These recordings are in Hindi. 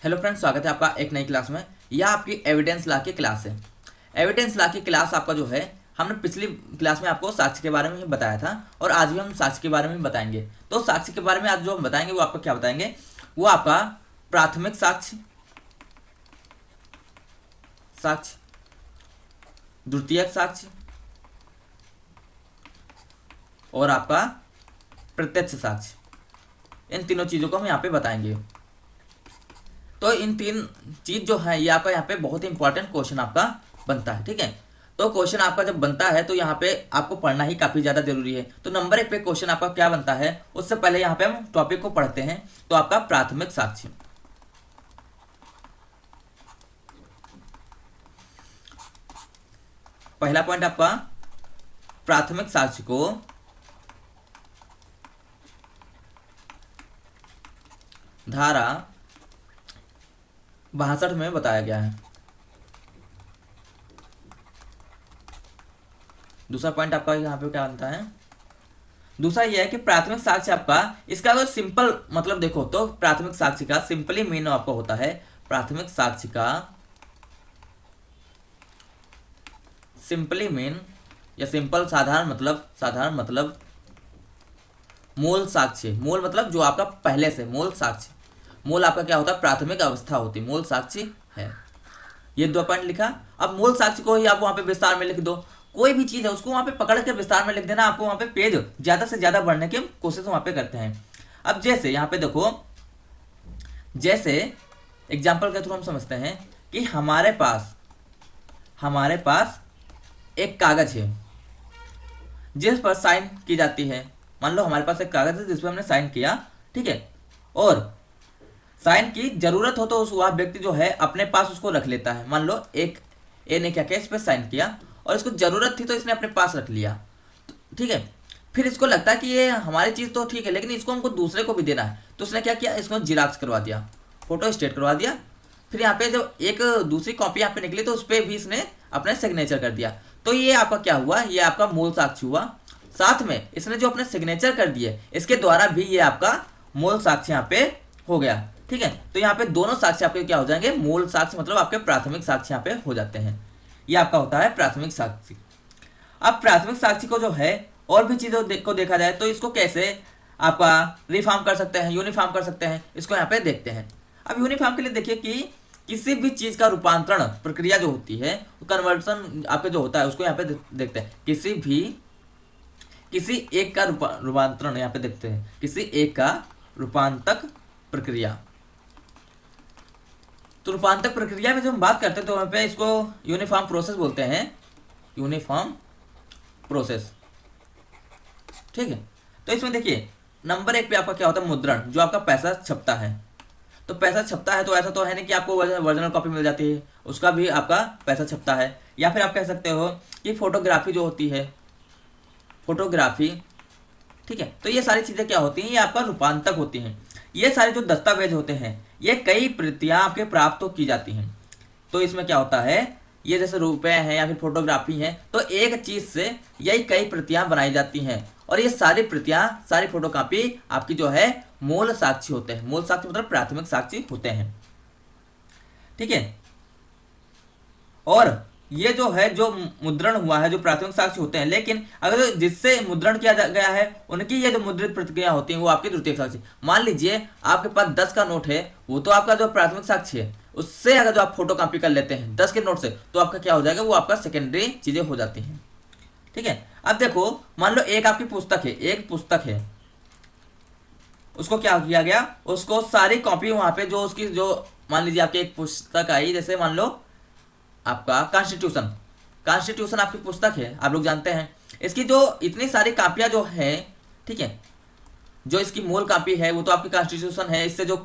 हेलो फ्रेंड्स, स्वागत है आपका एक नई क्लास में। यह आपकी एविडेंस लॉ की क्लास है। एविडेंस लॉ की क्लास आपका जो है, हमने पिछली क्लास में आपको साक्ष्य के बारे में ही बताया था और आज भी हम साक्ष्य के बारे में ही बताएंगे। तो साक्ष्य के बारे में आज जो हम बताएंगे वो आपको क्या बताएंगे, वो आपका प्राथमिक साक्ष्य, साक्ष्य, द्वितीयक साक्ष्य और आपका प्रत्यक्ष साक्ष्य, इन तीनों चीज़ों को हम यहाँ पे बताएंगे। तो इन तीन चीज जो है ये आपका यहाँ पे बहुत ही इंपॉर्टेंट क्वेश्चन आपका बनता है। ठीक है, तो क्वेश्चन आपका जब बनता है तो यहाँ पे आपको पढ़ना ही काफी ज्यादा जरूरी है। तो नंबर 1 पे क्वेश्चन आपका क्या बनता है, उससे पहले यहाँ पे हम टॉपिक को पढ़ते हैं। तो आपका प्राथमिक साक्ष्य, पहला पॉइंट आपका प्राथमिक साक्ष्य को धारा 62 में बताया गया है। दूसरा पॉइंट आपका यहाँ पे क्या बनता है, दूसरा यह है कि प्राथमिक साक्ष्य आपका, इसका अगर सिंपल मतलब देखो तो प्राथमिक साक्ष्य का सिंपली मीन आपका होता है, प्राथमिक साक्ष्य का सिंपली मीन या सिंपल साधारण मतलब मूल साक्ष्य। मूल मतलब जो आपका पहले से मूल साक्ष्य, मूल आपका क्या होता है, प्राथमिक अवस्था होती है, मूल साक्ष्य है। ये 2 पॉइंट लिखा। अब मूल साक्ष्य को ही आप वहां पे विस्तार में लिख दो। कोई भी चीज है उसको वहां पे पकड़ के विस्तार में लिख देना, आपको वहां पे पेज ज्यादा से ज्यादा बढ़ने की कोशिश वहां पे करते हैं। अब जैसे यहाँ पे देखो, जैसे एग्जाम्पल के थ्रू हम समझते हैं कि हमारे पास एक कागज है जिस पर साइन की जाती है। मान लो हमारे पास एक कागज है जिस पर हमने साइन किया, ठीक है, और साइन की जरूरत हो तो उस वह व्यक्ति जो है अपने पास उसको रख लेता है। मान लो एक ए ने क्या किया, इस पर साइन किया और इसको जरूरत थी तो इसने अपने पास रख लिया, ठीक है। फिर इसको लगता है कि ये हमारी चीज़ तो ठीक है लेकिन इसको हमको दूसरे को भी देना है, तो उसने क्या किया, इसको जिराक्स करवा दिया, फोटो स्टेट करवा दिया। फिर यहाँ पे जब एक दूसरी कॉपी यहाँ पे निकली तो उस पर भी इसने अपने सिग्नेचर कर दिया। तो ये आपका क्या हुआ, ये आपका मूल साक्ष्य हुआ। साथ में इसने जो अपने सिग्नेचर कर दिए इसके द्वारा भी ये आपका मूल साक्ष्य यहाँ पे हो गया। ठीक है, तो यहाँ पे दोनों साक्ष्य आपके क्या हो जाएंगे, मूल साक्ष्य मतलब आपके प्राथमिक साक्ष्य यहाँ पे हो जाते हैं। ये आपका होता है प्राथमिक साक्ष्य। अब प्राथमिक साक्ष्य को जो है और भी चीजों को देखा जाए तो इसको कैसे आपका रिफॉर्म कर सकते हैं, यूनिफॉर्म कर सकते हैं, इसको यहाँ पे देखते हैं। अब यूनिफॉर्म के लिए देखिए कि किसी भी चीज का रूपांतरण प्रक्रिया जो होती है, कन्वर्सन आपके जो होता है उसको यहाँ पे देखते हैं। किसी एक का रूपांतरण यहाँ पे देखते हैं, किसी एक का रूपांतक प्रक्रिया। तो रूपांतक प्रक्रिया में जब हम बात करते हैं तो वहां पे इसको यूनिफॉर्म प्रोसेस बोलते हैं, यूनिफॉर्म प्रोसेस। ठीक है, तो इसमें देखिए नंबर 1 पे आपका क्या होता है, मुद्रण, जो आपका पैसा छपता है। तो पैसा छपता है तो ऐसा तो है नहीं कि आपको वर्जिनल कॉपी मिल जाती है, उसका भी आपका पैसा छपता है। या फिर आप कह सकते हो कि फोटोग्राफी जो होती है, फोटोग्राफी, ठीक है, तो ये सारी चीजें क्या होती हैं, ये आपका रूपांतक होती हैं। ये सारे जो दस्तावेज होते हैं ये कई प्रतियां आपके प्राप्त तो की जाती हैं। तो इसमें क्या होता है, ये जैसे रुपए हैं या फिर फोटोग्राफी है, तो एक चीज से यही कई प्रतियां बनाई जाती हैं और ये सारी प्रतियां, सारी फोटोकॉपी आपकी जो है मूल साक्ष्य होते हैं। मूल साक्ष्य मतलब प्राथमिक साक्ष्य होते हैं। ठीक है, और ये जो है जो मुद्रण हुआ है, जो प्राथमिक साक्ष्य होते हैं, लेकिन अगर जिससे मुद्रण किया गया है उनकी ये जो मुद्रित प्रतिक्रिया होती है वो आपकी द्वितीयक साक्ष्य। मान लीजिए आपके पास 10 का नोट है, वो तो आपका जो प्राथमिक साक्ष्य है, उससे अगर जो आप फोटो कॉपी कर लेते हैं 10 के नोट से, तो आपका क्या हो जाएगा, वो आपका सेकेंडरी चीजें हो जाती हैं। ठीक है, अब देखो मान लो एक आपकी पुस्तक है, एक पुस्तक है, उसको क्या किया गया, उसको सारी कॉपी वहां पे जो उसकी जो, मान लीजिए आपकी एक पुस्तक आई, जैसे मान लो आपका कॉन्स्टिट्यूशन आपकी पुस्तक है, आप लोग जानते हैं। इसकी जो इतनी सारी कापियां जो है, ठीक है, जो इसकी मूल कापी है वो तो आपकी कॉन्स्टिट्यूशन है, इससे जो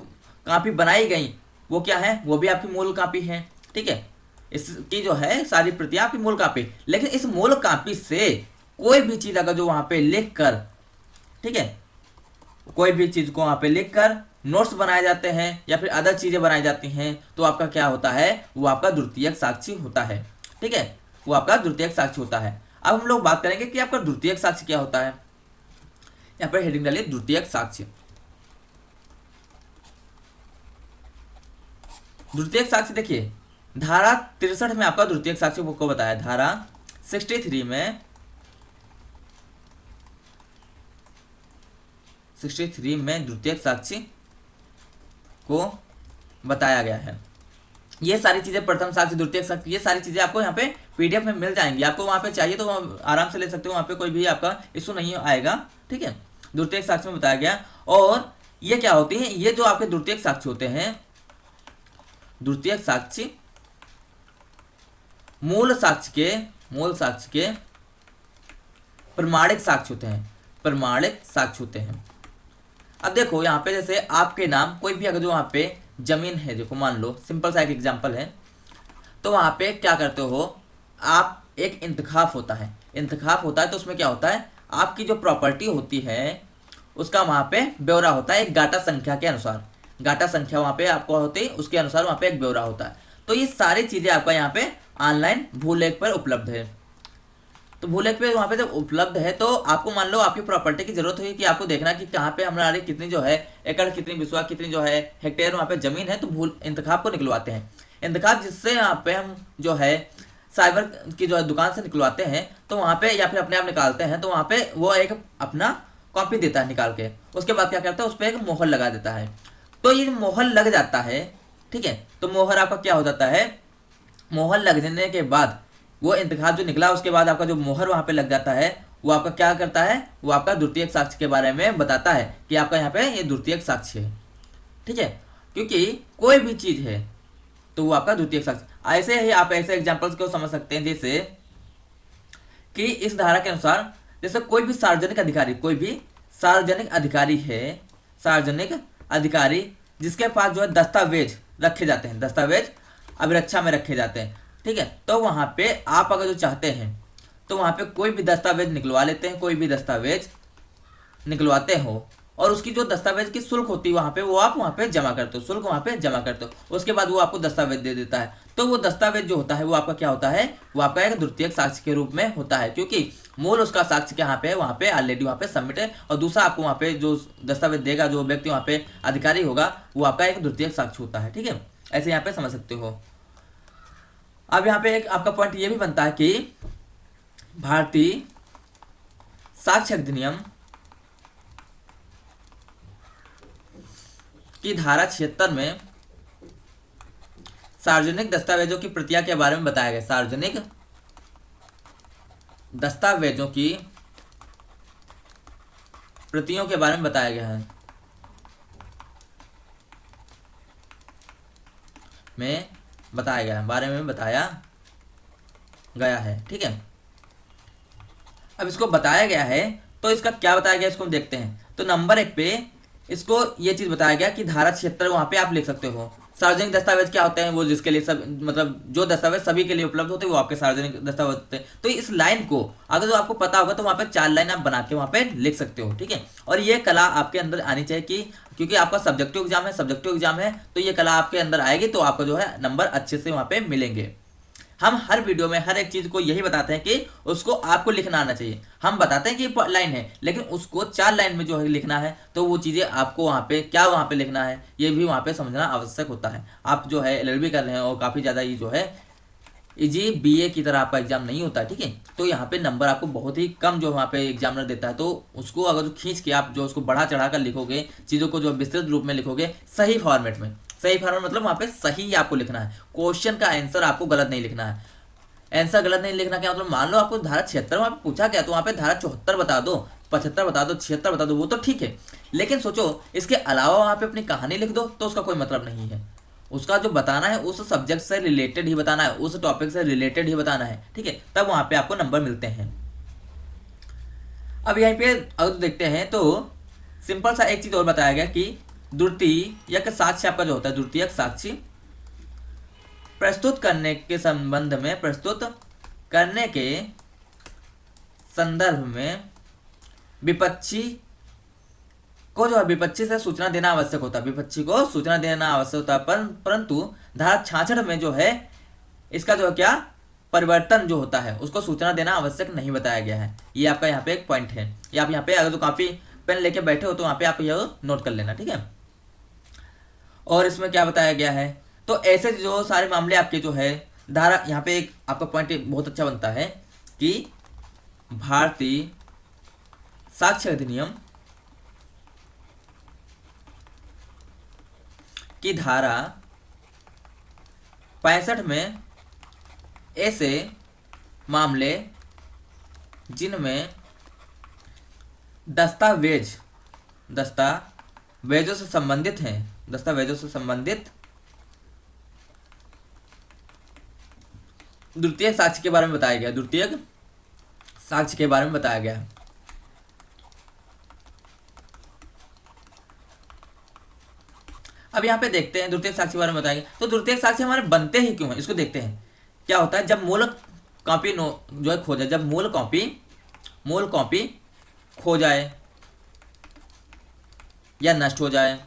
कापी बनाई गई वो क्या है, वो भी आपकी मूल कापी है। ठीक है, इसकी जो है सारी प्रतियां आपकी मूल कापी, लेकिन इस मूल कापी से कोई भी चीज अगर जो वहां पे लिख कर, ठीक है, कोई भी चीज को वहां पे लिख कर नोट्स बनाए जाते हैं या फिर अदर चीजें बनाई जाती हैं, तो आपका क्या होता है, वो आपका द्वितीयक साक्ष्य होता है। ठीक है, वो आपका द्वितीयक साक्ष्य होता है। अब हम लोग बात करेंगे कि आपका द्वितीयक साक्ष्य क्या होता है। यहाँ पर हेडिंग डालिए द्वितीयक साक्ष्य। द्वितीयक साक्ष्य देखिए, धारा 63 में आपका द्वितीयक साक्ष्य को बताया, धारा 63 में द्वितीयक साक्ष्य को बताया गया है। ये सारी चीजें, प्रथम साक्ष्य, द्वितीयक साक्ष्य, ये सारी चीजें आपको यहाँ पे पीडीएफ में मिल जाएंगी। आपको वहाँ पे चाहिए तो आराम से ले सकते हो, वहाँ पे कोई भी आपका इशू नहीं आएगा। ठीक है, द्वितीयक साक्ष्य में बताया गया। और ये क्या होती है, ये जो आपके द्वितीयक साक्ष्य होते हैं, द्वितीयक साक्ष्य मूल साक्ष्य के प्रमाणिक साक्ष्य होते हैं, प्रमाणिक साक्ष्य होते हैं। अब देखो यहाँ पे जैसे आपके नाम, कोई भी अगर जो वहाँ पे जमीन है, देखो मान लो सिंपल सा एक एग्जांपल है, तो वहाँ पे क्या करते हो आप, एक इंतखाब होता है, तो उसमें क्या होता है, आपकी जो प्रॉपर्टी होती है उसका वहाँ पे ब्यौरा होता है, एक गाटा संख्या के अनुसार, गाटा संख्या वहाँ पे आपको होती है, उसके अनुसार वहाँ पे एक ब्यौरा होता है। तो ये सारी चीज़ें आपका यहाँ पे ऑनलाइन भूलेख पर उपलब्ध है। तो भूलेख पे वहाँ पे जब उपलब्ध है, तो आपको मान लो आपकी प्रॉपर्टी की जरूरत हुई कि आपको देखना कि कहाँ पे हमारी कितनी जो है एकड़, कितनी बिस्वा, कितनी जो है हेक्टेयर वहाँ पे जमीन है, तो भूल इंतखाब को निकलवाते हैं। इंतखाब जिससे यहाँ पे हम जो है साइबर की जो है दुकान से निकलवाते हैं, तो वहाँ पे या फिर अपने आप निकालते हैं, तो वहाँ पे वो एक अपना कॉपी देता है निकाल के, उसके बाद क्या करता है, उस पर एक मोहर लगा देता है। तो ये मोहर लग जाता है, ठीक है, तो मोहर आपका क्या हो जाता है, मोहर लग जाने के बाद वो इंतखाब जो निकला, उसके बाद आपका जो मोहर वहाँ पे लग जाता है, वो आपका क्या करता है, वो आपका द्वितीयक साक्ष्य के बारे में बताता है कि आपका यहाँ पे ये द्वितीयक साक्ष्य है। ठीक है, क्योंकि कोई भी चीज़ है तो वो आपका द्वितीयक साक्ष्य। ऐसे ही आप ऐसे एग्जाम्पल्स को समझ सकते हैं, जैसे कि इस धारा के अनुसार, जैसे कोई भी सार्वजनिक अधिकारी, कोई भी सार्वजनिक अधिकारी है, सार्वजनिक अधिकारी जिसके पास जो है दस्तावेज रखे जाते हैं, दस्तावेज अभिरक्षा में रखे जाते हैं। ठीक है, तो वहाँ पे आप अगर जो चाहते हैं तो वहाँ पे कोई भी दस्तावेज निकलवा लेते हैं, कोई भी दस्तावेज निकलवाते हो, और उसकी जो दस्तावेज की शुल्क होती है वहाँ पे, वो आप वहाँ पे जमा करते हो, शुल्क वहाँ पे जमा करते हो, उसके बाद वो आपको दस्तावेज दे देता है। तो वो दस्तावेज जो होता है वो आपका क्या होता है, वो आपका एक द्वितीयक साक्ष्य के रूप में होता है, क्योंकि मूल उसका साक्ष्य यहाँ पे वहाँ पे ऑलरेडी वहाँ पे सबमिट है, और दूसरा आपको वहाँ पे जो दस्तावेज देगा, जो व्यक्ति वहाँ पे अधिकारी होगा, वो आपका एक द्वितीयक साक्ष्य होता है। ठीक है, ऐसे यहाँ पे समझ सकते हो। अब यहाँ पे एक आपका पॉइंट ये भी बनता है कि भारतीय साक्ष्य अधिनियम की धारा 76 में सार्वजनिक दस्तावेजों की प्रतियां के बारे में बताया गया, सार्वजनिक दस्तावेजों की प्रतियों के बारे में बताया गया है, बारे में बताया गया है। ठीक है, अब इसको बताया गया है, तो इसका क्या बताया गया इसको हम देखते हैं। तो नंबर 1 पे इसको ये चीज बताया गया कि धारा 76 वहां पे आप लिख सकते हो, सार्वजनिक दस्तावेज क्या होते हैं, वो जिसके लिए सब, मतलब जो दस्तावेज सभी के लिए उपलब्ध होते हैं वो आपके सार्वजनिक दस्तावेज होते हैं। तो इस लाइन को अगर जो आपको पता होगा तो वहाँ पे 4 लाइन आप बना के वहाँ पे लिख सकते हो। ठीक है, और ये कला आपके अंदर आनी चाहिए कि क्योंकि आपका सब्जेक्टिव एग्जाम है, तो ये कला आपके अंदर आएगी तो आपको जो है नंबर अच्छे से वहाँ पे मिलेंगे। हम हर वीडियो में हर एक चीज को यही बताते हैं कि उसको आपको लिखना आना चाहिए। हम बताते हैं कि ये लाइन है, लेकिन उसको 4 लाइन में जो है लिखना है, तो वो चीजें आपको वहाँ पे क्या वहाँ पे लिखना है ये भी वहाँ पे समझना आवश्यक होता है। आप जो है LLB कर रहे हैं और काफी ज्यादा ये जो है जी BA की तरह आपका एग्जाम नहीं होता है। ठीक है, तो यहाँ पे नंबर आपको बहुत ही कम जो वहाँ पे एग्जामिनर देता है, तो उसको अगर जो खींच के आप जो उसको बढ़ा चढ़ा कर लिखोगे, चीज़ों को जो विस्तृत रूप में लिखोगे सही फॉर्मेट में, सही फॉर्मेट मतलब वहाँ पे सही आपको लिखना है, क्वेश्चन का आंसर आपको गलत नहीं लिखना है। आंसर गलत नहीं लिखना क्या मतलब, मान लो आपको धारा 76 वहाँ पे पूछा गया तो वहाँ पे धारा 74 बता दो, 75 बता दो, 76 बता दो, वो तो ठीक है, लेकिन सोचो इसके अलावा वहाँ पे अपनी कहानी लिख दो तो उसका कोई मतलब नहीं है। उसका जो बताना है उस सब्जेक्ट से रिलेटेड ही बताना है, उस टॉपिक से रिलेटेड ही बताना है। ठीक है, तब वहां पे आपको नंबर मिलते हैं। अब यहीं पे अगर देखते हैं तो सिंपल सा एक चीज और बताया गया कि द्वितीयक साक्ष्य आपका जो होता है, द्वितीयक साक्ष्य प्रस्तुत करने के संबंध में, प्रस्तुत करने के संदर्भ में विपक्षी को जो है विपक्षी से सूचना देना आवश्यक होता है, विपक्षी को सूचना देना आवश्यक होता है, परंतु धारा 66 में जो है इसका जो है क्या परिवर्तन जो होता है उसको सूचना देना आवश्यक नहीं बताया गया है। ये आपका यहाँ पे एक पॉइंट है, ये आप यहाँ पे अगर तो काफी पेन लेके बैठे हो तो वहाँ पे आप यह नोट कर लेना। ठीक है, और इसमें क्या बताया गया है, तो ऐसे जो सारे मामले आपके जो है धारा, यहाँ पे एक आपका पॉइंट बहुत अच्छा बनता है कि भारतीय साक्ष्य अधिनियम की धारा 65 में ऐसे मामले जिनमें दस्तावेजों से संबंधित हैं, दस्तावेजों से संबंधित द्वितीयक साक्ष्य के बारे में बताया गया, द्वितीयक साक्ष्य के बारे में बताया गया। अब यहाँ पे देखते हैं द्वितीयक साक्ष्य के बारे में बताया गया। तो द्वितीयक साक्ष्य हमारे बनते ही क्यों हैं, इसको देखते हैं। क्या होता है, जब मूल कॉपी जो है खो जाए, जब मूल कॉपी खो जाए या नष्ट हो जाए,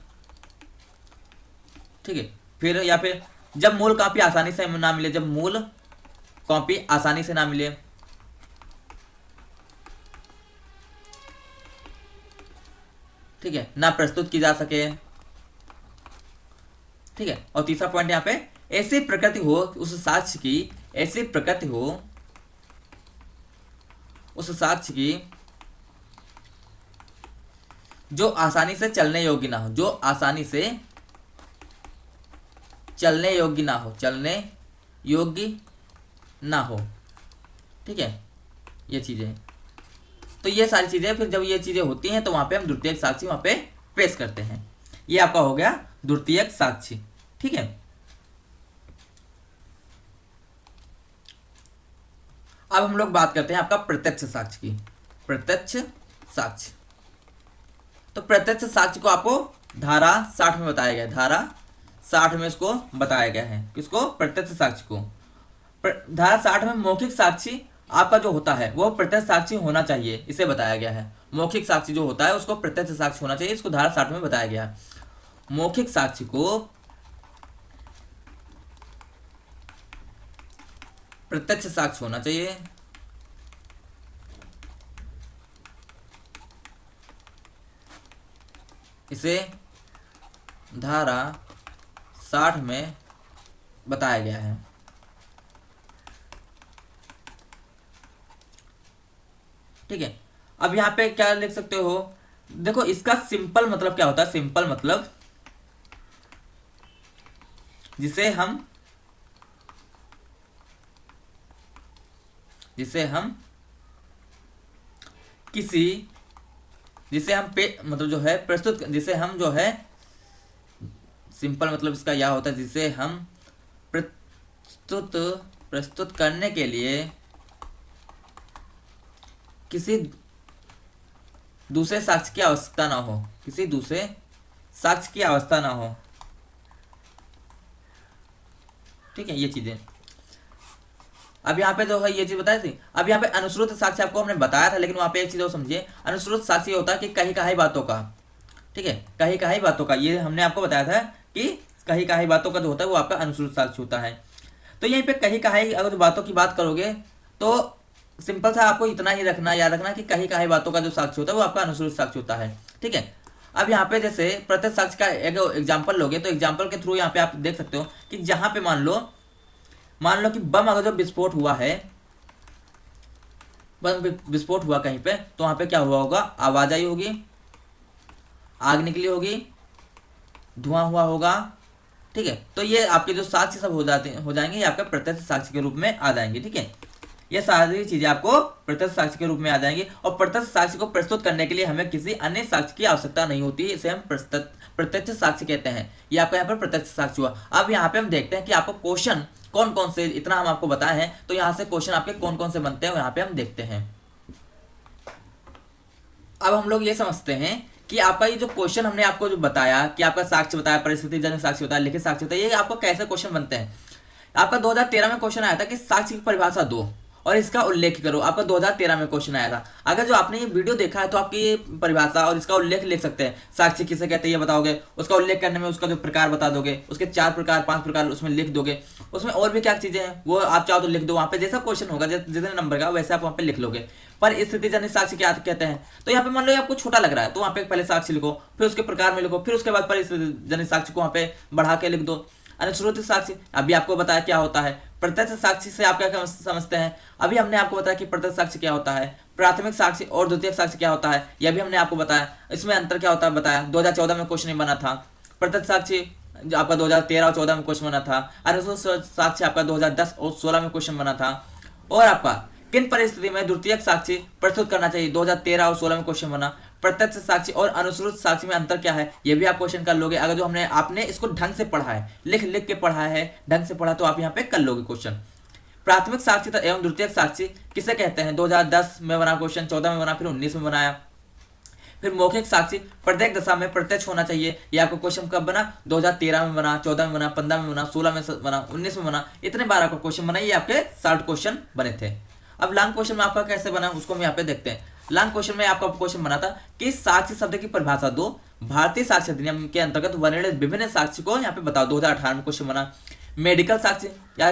ठीक है, फिर या फिर जब मूल कॉपी आसानी से ना मिले, जब मूल कॉपी आसानी से ना मिले, ठीक है, ना प्रस्तुत की जा सके, ठीक है। और तीसरा पॉइंट यहाँ पे ऐसी प्रकृति हो उस साक्ष्य की, ऐसी प्रकृति हो उस साक्ष्य की जो आसानी से चलने योग्य ना हो, जो आसानी से चलने योग्य ना हो, चलने योग्य ना हो, ठीक है, ये चीजें। तो ये सारी चीजें, फिर जब ये चीजें होती हैं तो वहां पे हम द्वितीयक साक्ष्य वहां पे पेश करते हैं। ये आपका हो गया द्वितीयक साक्ष्य, ठीक है। अब हम लोग बात करते हैं आपका प्रत्यक्ष साक्ष्य की, प्रत्यक्ष साक्ष्य। तो प्रत्यक्ष साक्ष्य को आपको धारा 60 में बताया गया है, धारा 60 में इसको बताया गया है, किसको, प्रत्यक्ष साक्ष्य को। धारा 60 में मौखिक साक्षी आपका जो होता है वो प्रत्यक्ष साक्षी होना चाहिए, इसे बताया गया है। मौखिक साक्षी जो होता है उसको प्रत्यक्ष साक्षी होना चाहिए, इसको धारा 60 में बताया गया है। मौखिक साक्षी को प्रत्यक्ष साक्ष्य होना चाहिए, इसे धारा 60 में बताया गया है, ठीक है। अब यहां पे क्या लिख सकते हो, देखो इसका सिंपल मतलब क्या होता है, सिंपल मतलब जिसे हम किसी, जिसे हम मतलब जो है प्रस्तुत, जिसे हम जो है सिंपल मतलब इसका यह होता है जिसे हम प्रस्तुत करने के लिए किसी दूसरे साक्ष्य की आवश्यकता ना हो, किसी दूसरे साक्ष्य की आवश्यकता ना हो, ठीक है, ये चीजें। अब यहाँ पे जो है ये चीज बताई थी। अब यहाँ पे अनुश्रुत साक्ष्य आपको हमने बताया था, लेकिन वहां पे एक चीज और समझिए, अनुश्रुत साक्ष्य होता है कि कही कहाई बातों का, ठीक है, कही कहाई बातों का, ये हमने आपको बताया था कि कही कहाई बातों का जो होता है वो आपका अनुश्रुत साक्ष्य होता है। तो यहीं पे कही कहाई अगर बातों की बात करोगे तो सिंपल सा आपको इतना ही रखना, याद रखना कि कही कहाई बातों का जो साक्ष्य होता है वो आपका अनुश्रुत साक्ष्य होता है, ठीक है। अब यहाँ पे जैसे प्रत्यक्ष साक्ष्य का एक एग्जाम्पल लोगे तो एग्जाम्पल के थ्रू यहाँ पे आप देख सकते हो कि जहां पे मान लो कि बम अगर जो विस्फोट हुआ है, बम विस्फोट हुआ कहीं पे, तो वहां पे क्या हुआ होगा, आवाज आई होगी, आग निकली होगी, धुआं हुआ होगा, ठीक है। तो ये आपके जो साक्ष्य सब हो जाएंगे, ये आपका प्रत्यक्ष साक्ष्य के रूप में आ जाएंगे, ठीक है। ये सारी चीजें आपको प्रत्यक्ष साक्ष्य के रूप में आ जाएंगी। और प्रत्यक्ष साक्ष्य को प्रस्तुत करने के लिए हमें किसी अन्य साक्ष्य की आवश्यकता नहीं होती है, इसे हम प्रत्यक्ष साक्ष्य कहते हैं। ये आपका यहाँ पर प्रत्यक्ष साक्ष्य हुआ। अब यहाँ पे हम देखते हैं कि आपको क्वेश्चन कौन कौन से, इतना हम आपको बताए हैं, तो यहाँ से क्वेश्चन आपके कौन कौन से बनते हैं यहाँ पे हम देखते हैं। अब हम लोग ये समझते हैं कि आपका ये जो क्वेश्चन हमने आपको जो बताया कि आपका साक्ष्य बताया, परिस्थिति जन्य साक्ष्य बताया, लिखित साक्ष्य बताया, ये आपको कैसे क्वेश्चन बनते हैं। आपका 2013 में क्वेश्चन आया था कि साक्ष्य की परिभाषा दो और इसका उल्लेख करो, आपका 2013 में क्वेश्चन आया था। अगर जो आपने ये वीडियो देखा है तो आपकी ये परिभाषा और इसका उल्लेख लिख सकते हैं। साक्ष्य किसे कहते हैं ये बताओगे, उसका उल्लेख करने में उसका जो प्रकार बता दोगे, उसके 4 प्रकार 5 प्रकार उसमें लिख दोगे, उसमें और भी क्या चीजें हैं वो आप चाहो तो लिख दो। वहाँ पे जैसा क्वेश्चन होगा, जितने नंबर का, वैसे आप वहाँ पे लिख लोगे। पर स्थिति जनित साक्ष्य क्या कहते हैं, तो यहाँ पे मान लो आपको छोटा लग रहा है तो वहाँ पे पहले साक्ष्य लिखो, फिर उसके प्रकार में लिखो, फिर उसके बाद परिस्थिति जनित साक्ष्य को वहाँ पे बढ़ा के लिख दो। अनुश्रुति साक्षी अभी आपको बताया क्या होता है। प्रत्यक्ष साक्षी से आप क्या समझते हैं, अभी हमने आपको बताया कि प्रत्यक्ष साक्षी क्या होता है। प्राथमिक साक्षी और द्वितीयक साक्षी क्या होता है, यह भी हमने आपको बताया। इसमें अंतर क्या होता है बताया, 2014 में क्वेश्चन बना था। प्रत्यक्ष साक्षी जो आपका 2013 और 14 में क्वेश्चन बना था। अनुश्रुत साक्षी आपका 2010 और 16 में क्वेश्चन बना था। और आपका किन परिस्थिति में द्वितीयक साक्षी प्रस्तुत करना चाहिए, 2013 और 16 में क्वेश्चन बना। प्रत्यक्ष साक्षी और अनुश्रुत साक्षी में अंतर क्या है, ये भी आप क्वेश्चन कर लोगे अगर जो हमने आपने इसको ढंग से पढ़ा है, लिख लिख के पढ़ा है, ढंग से पढ़ा तो आप यहाँ पे कर लोगे क्वेश्चन। प्राथमिक साक्षी एवं द्वितीयक साक्षी किसे कहते हैं, 2010 में बना क्वेश्चन, 14 में बना, फिर 19 में बनाया। फिर मौखिक साक्षी प्रत्येक दशा में प्रत्यक्ष होना चाहिए, ये आपको क्वेश्चन कब बना, 2013 में बना, 14 में बना, 15 में बना, 16 में बना, 19 में बना। इतने बार आपका क्वेश्चन बना, ये आपके 60 क्वेश्चन बने थे। अब लॉन्ग क्वेश्चन में आपका कैसे बना उसको हम यहाँ पे देखते हैं। लॉन्ग क्वेश्चन में आपका क्वेश्चन बना था कि साक्षी शब्द की परिभाषा दो, भारतीय साक्षी अधिनियम के अंतर्गत वर्णित विभिन्न साक्षी को यहाँ पे बताओ। 2018 में क्वेश्चन बना। मेडिकल साक्षी या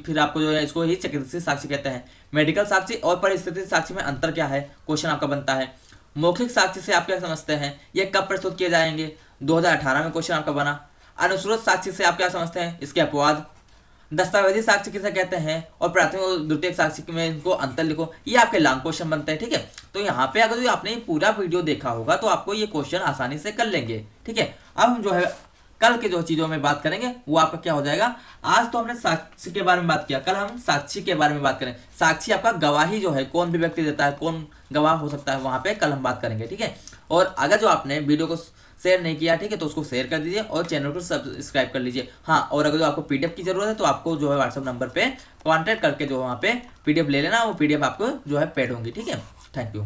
फिर आपको जो है इसको ही चिकित्सीय साक्षी कहते हैं। मेडिकल साक्षी और परिस्थिति साक्षी में अंतर क्या है, क्वेश्चन आपका बनता है। मौखिक साक्षी से आप क्या समझते हैं, ये कब प्रस्तुत किए जाएंगे, 2018 में क्वेश्चन आपका बना। अनुश्रुत साक्षी से आप क्या समझते हैं, इसके अपवाद। दस्तावेजी साक्षी किसे कहते हैं और प्राथमिक और द्वितीयक साक्षी में इनको अंतर लिखो, ये आपके लॉन्ग क्वेश्चन बनते हैं। ठीक है, तो यहाँ पे अगर जो आपने पूरा वीडियो देखा होगा तो आपको ये क्वेश्चन आसानी से कर लेंगे। ठीक है, अब हम जो है कल के जो चीजों में बात करेंगे वो आपका क्या हो जाएगा। आज तो हमने साक्षी के बारे में बात किया, कल हम साक्षी के बारे में बात करें। साक्षी आपका गवाही जो है, कौन भी व्यक्ति देता है, कौन गवाह हो सकता है, वहां पे कल हम बात करेंगे। ठीक है, और अगर जो आपने वीडियो को शेयर नहीं किया, ठीक है, तो उसको शेयर कर दीजिए और चैनल को सब्सक्राइब कर लीजिए। हाँ, और अगर जो आपको पीडीएफ की जरूरत है तो आपको जो है व्हाट्सएप नंबर पे कांटेक्ट करके जो वहाँ पे पीडीएफ ले लेना, वो पीडीएफ आपको जो है पेड होंगी। ठीक है, थैंक यू।